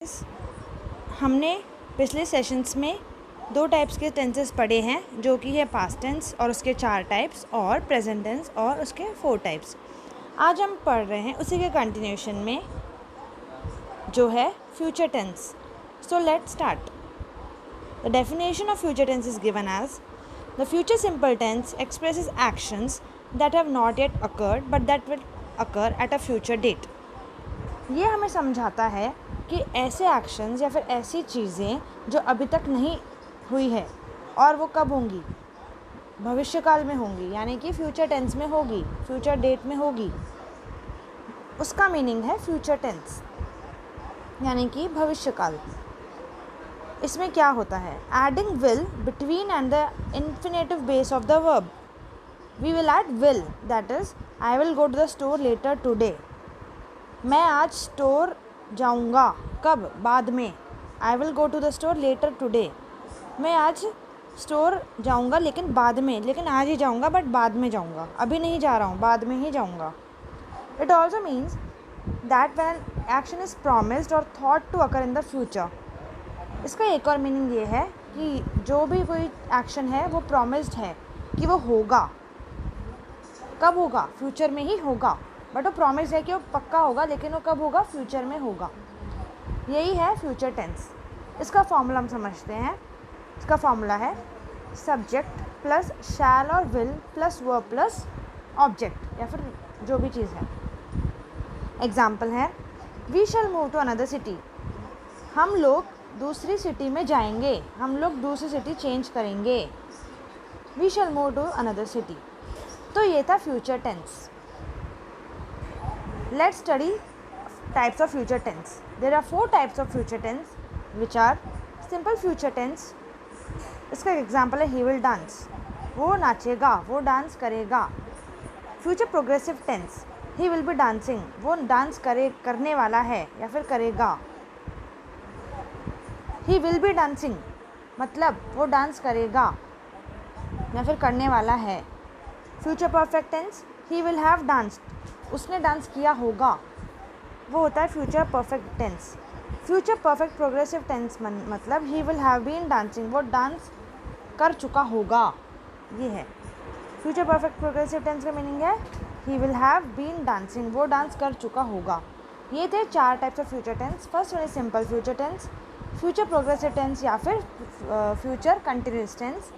Students, हमने पिछले sessions में 2 टाइप्स के टेंसेस पढ़े हैं, जो कि है पास्ट टेंस और उसके 4 टाइप्स और प्रेजेंट टेंस और उसके 4 टाइप्स। आज हम पढ़ रहे हैं उसी के कंटिन्यूशन में, जो है future tense. So let's start. The definition of future tense is given as the future simple tense expresses actions that have not yet occurred but that will occur at a future date. ये हमें समझाता है कि ऐसे actions या फिर ऐसी चीज़ें जो अभी तक नहीं हुई है और वो कब होंगी, भविष्यकाल में होंगी, यानी कि फ्यूचर टेंस में होगी, फ्यूचर डेट में होगी। उसका मीनिंग है फ्यूचर टेंस, यानी कि भविष्यकाल। इसमें क्या होता है, adding will between and the infinitive base of the verb. We will add will, that is I will go to the store later today. मैं आज स्टोर जाऊंगा, कब, बाद में। I will go to the store later today. मैं आज store जाऊंगा लेकिन बाद में, लेकिन आज ही जाऊंगा बट बाद में जाऊंगा, अभी नहीं जा रहा हूँ, बाद में ही जाऊंगा। It also means that when action is promised or thought to occur in the future. इसका एक और मीनिंग ये है कि जो भी कोई एक्शन है वो प्रॉमिस्ड है कि वो होगा। कब होगा, फ्यूचर में ही होगा, बट वो प्रॉमिस है कि वो पक्का होगा, लेकिन वो कब होगा, फ्यूचर में होगा। यही है फ्यूचर टेंस। इसका फॉर्मूला हम समझते हैं। इसका फॉर्मूला है सब्जेक्ट प्लस शैल और will plus verb plus object, या फिर जो भी चीज़ है। एग्जाम्पल है, we shall move to another city. हम लोग दूसरी सिटी में जाएंगे, हम लोग दूसरी सिटी चेंज करेंगे। We shall move to another city. तो ये था future tense. Let's study types of future tense. There are 4 types of future tense, which are simple future tense. इसका एग्जाम्पल है he will dance, वो नाचेगा, वो dance करेगा। Future progressive tense, he will be dancing, वो dance करने वाला है या फिर करेगा। he will be dancing मतलब वो डांस करेगा या फिर करने वाला है। Future perfect tense, he will have danced, उसने डांस किया होगा, वो होता है future perfect tense. Future perfect progressive tense मतलब he will have been dancing, वो डांस कर चुका होगा। ये है फ्यूचर परफेक्ट प्रोग्रेसिव टेंस का मीनिंग है he will have been dancing, वो डांस कर चुका होगा। ये थे 4 types of future tense. First one is simple future tense, future progressive tense या फिर future continuous tense.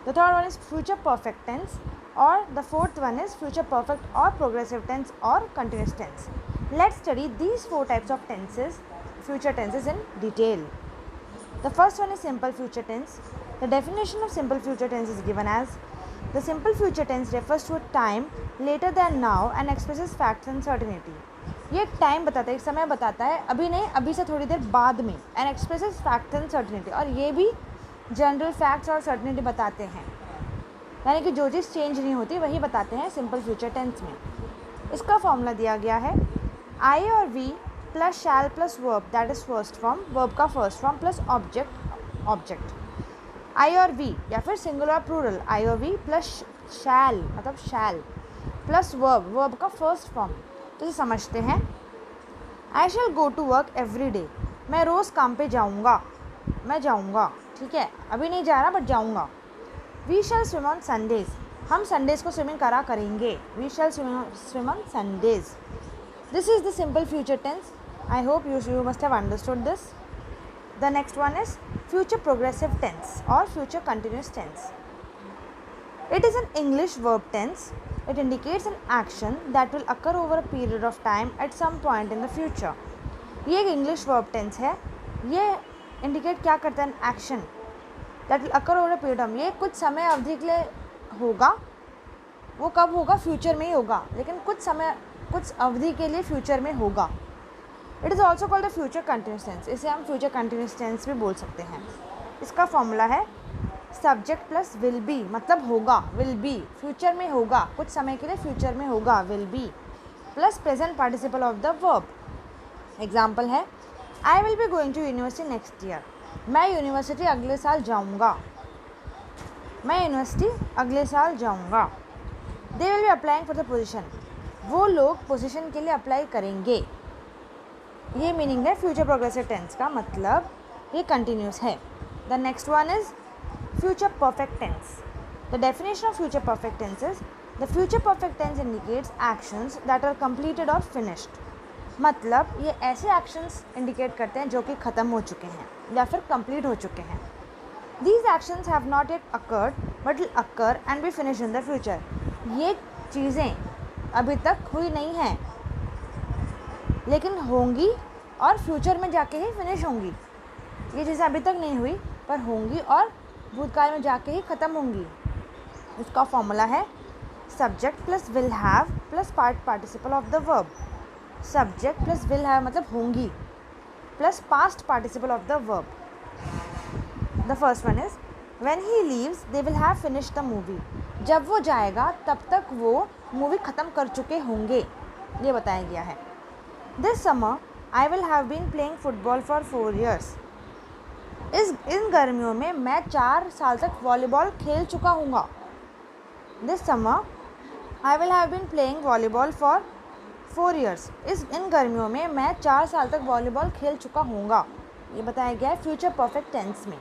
The third one is future perfect tense, or the fourth one is future perfect or progressive tense or continuous tense. Let's study these 4 types of tenses, future tenses in detail. The first one is simple future tense. The definition of simple future tense is given as the simple future tense refers to a time later than now and expresses facts and certainty. ये एक time बताता है, एक समय बताता है, अभी नहीं, अभी से थोड़ी देर बाद में। and expresses facts and certainty, और ये भी जनरल फैक्ट्स और सर्टिनिटी बताते हैं, यानी कि जो चीज़ चेंज नहीं होती वही बताते हैं सिंपल फ्यूचर टेंस में। इसका फॉर्मूला दिया गया है आई और we plus shall plus verb, that is first form, verb का first form plus object. I और वी या फिर सिंगुलर प्लूरल, आई और वी प्लस शैल मतलब शैल प्लस वर्ब का फर्स्ट फॉर्म। तो इसे समझते हैं। I shall go to work every day, मैं रोज़ काम पे जाऊँगा, मैं जाऊँगा, ठीक है, अभी नहीं जा रहा बट जाऊँगा। We shall swim on Sundays, हम संडेज़ को स्विमिंग करेंगे। We shall swim on Sundays. This is the simple future tense. I hope you must have understood this. The next one is future progressive tense और future continuous tense. It is an English verb tense. It indicates an action that will occur over a period of time at some point in the future. ये एक English verb tense है। ये indicate क्या करता है, action that will occur over a period of, ये कुछ समय अवधि के लिए होगा। वो कब होगा, फ्यूचर में ही होगा, लेकिन कुछ अवधि के लिए फ्यूचर में होगा। It is also called the future continuous tense, इसे हम फ्यूचर कंटिन्यूस टेंस भी बोल सकते हैं। इसका फॉर्मूला है सब्जेक्ट प्लस विल बी मतलब होगा, विल बी फ्यूचर में होगा, कुछ समय के लिए फ्यूचर में होगा, will be plus present participle of the verb. Example है, I will be going to university next year, मैं यूनिवर्सिटी अगले साल जाऊंगा, मैं यूनिवर्सिटी अगले साल जाऊंगा। They will be applying for the position, वो लोग पोजीशन के लिए अप्लाई करेंगे। ये मीनिंग है फ्यूचर प्रोग्रेसिव टेंस का, मतलब ये कंटिन्यूस है। The next one is future perfect tense. The definition of future perfect tense is the future perfect tense indicates actions that are completed और फिनिश्ड। मतलब ये ऐसे एक्शंस इंडिकेट करते हैं जो कि ख़त्म हो चुके हैं या फिर कंप्लीट हो चुके हैं। These actions have not yet occurred but will occur and be finished in the future. ये चीज़ें अभी तक हुई नहीं हैं लेकिन होंगी और फ्यूचर में जाके ही फिनिश होंगी। ये चीज़ें अभी तक नहीं हुई पर होंगी और भूतकाल में जाके ही ख़त्म होंगी। इसका फॉर्मूला है subject plus will have plus participle of the verb. Subject plus will have मतलब होंगी plus past participle of the verb. The first one is when he leaves they will have finished the movie. जब वो जाएगा तब तक वो movie ख़त्म कर चुके होंगे, ये बताया गया है। This summer I will have been playing football for 4 years। इन गर्मियों में मैं 4 साल तक वॉलीबॉल खेल चुका हूँगा। This summer I will have been playing volleyball for 4 years। इन गर्मियों में मैं 4 साल तक वॉलीबॉल खेल चुका हूँगा, ये बताया गया है फ्यूचर परफेक्ट टेंस में।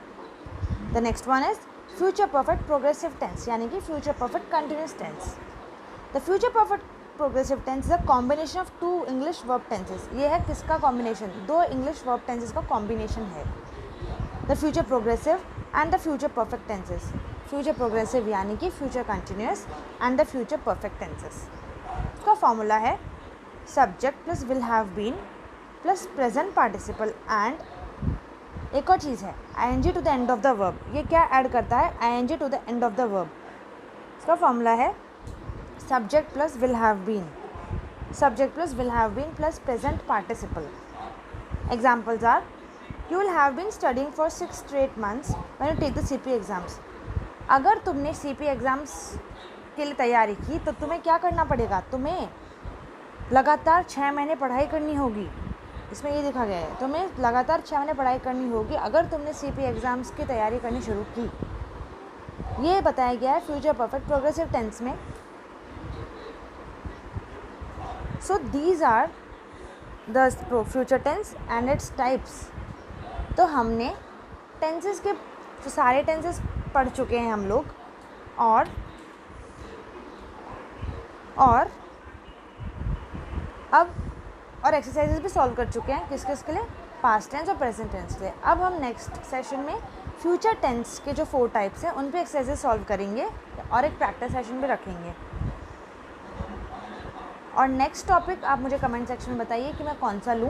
The next one is future perfect progressive tense, यानी कि future perfect continuous tense. The future perfect progressive tense is a combination of 2 English verb tenses. ये है किसका कॉम्बिनेशन? 2 इंग्लिश वर्ब टेंसेस का combination है। The future progressive and the future perfect tenses. Future progressive यानी कि future continuous and the future perfect tenses. इसका formula है subject plus will have been plus present participle and एक और चीज़ है ing to the end of the verb. ये क्या ऐड करता है? ing to the end of the verb. इसका फॉर्मूला है subject plus will have been, subject plus will have been plus present participle. Examples are you will have been studying for 6 straight months when you take the CP exams. अगर तुमने CP exams के लिए तैयारी की तो तुम्हें क्या करना पड़ेगा? तुम्हें लगातार 6 महीने पढ़ाई करनी होगी। इसमें ये लिखा गया है तुम्हें लगातार 6 महीने पढ़ाई करनी होगी अगर तुमने CP एग्ज़ाम्स की तैयारी करनी शुरू की। ये बताया गया है फ्यूचर परफेक्ट प्रोग्रेसिव टेंस में। So these are the future tense and its types. तो हमने टेंसेस के सारे टेंसेस पढ़ चुके हैं हम लोग और अब और एक्सरसाइजेस भी सॉल्व कर चुके हैं। किस किस के लिए? पास्ट टेंस और प्रेजेंट टेंस के लिए। अब हम नेक्स्ट सेशन में फ्यूचर टेंस के जो 4 टाइप्स हैं उन पे एक्सरसाइजेस सॉल्व करेंगे और एक प्रैक्टिस सेशन भी रखेंगे। और नेक्स्ट टॉपिक आप मुझे कमेंट सेक्शन में बताइए कि मैं कौन सा लूँ,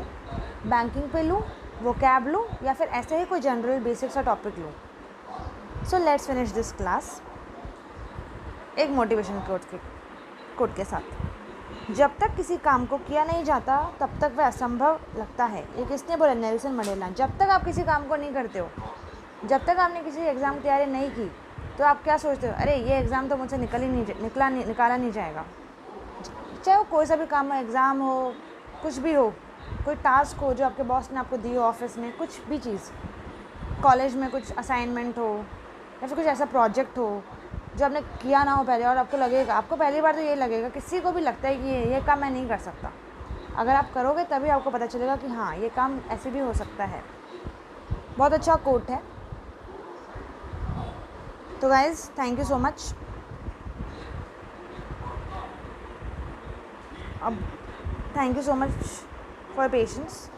बैंकिंग पे लूँ, वोकैब लूँ या फिर ऐसे ही कोई जनरल बेसिक सा टॉपिक लूँ। So let's finish this class एक मोटिवेशन कोट के साथ। जब तक किसी काम को किया नहीं जाता तब तक वह असंभव लगता है। ये किसने बोला? Nelson Mandela. जब तक आप किसी काम को नहीं करते हो, जब तक आपने किसी एग्ज़ाम की तैयारी नहीं की तो आप क्या सोचते हो? अरे ये एग्ज़ाम तो मुझसे निकाला नहीं जाएगा। चाहे वो कोई सा भी काम हो, एग्ज़ाम हो, कुछ भी हो, कोई टास्क हो जो आपके बॉस ने आपको दी हो ऑफिस में, कुछ भी चीज़, कॉलेज में कुछ असाइनमेंट हो या फिर कुछ ऐसा प्रोजेक्ट हो जो आपने किया ना हो पहले और आपको लगेगा, आपको पहली बार तो ये लगेगा, किसी को भी लगता है कि ये काम मैं नहीं कर सकता। अगर आप करोगे तभी आपको पता चलेगा कि हाँ ये काम ऐसे भी हो सकता है। बहुत अच्छा कोट है। तो guys thank you so much. अब thank you so much for patience.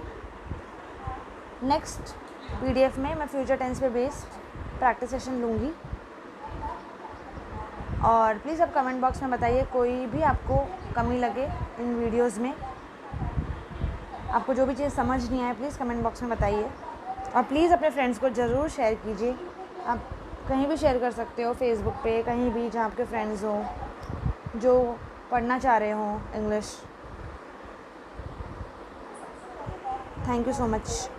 Next PDF में मैं फ्यूचर टेंस पे बेस्ड प्रैक्टिस सेशन लूँगी और प्लीज़ आप कमेंट बॉक्स में बताइए कोई भी आपको कमी लगे इन वीडियोस में, आपको जो भी चीज़ समझ नहीं आए प्लीज़ कमेंट बॉक्स में बताइए। और प्लीज़ अपने फ्रेंड्स को ज़रूर शेयर कीजिए। आप कहीं भी शेयर कर सकते हो, फेसबुक पे, कहीं भी जहाँ आपके फ्रेंड्स हो जो पढ़ना चाह रहे हो English. Thank you so much.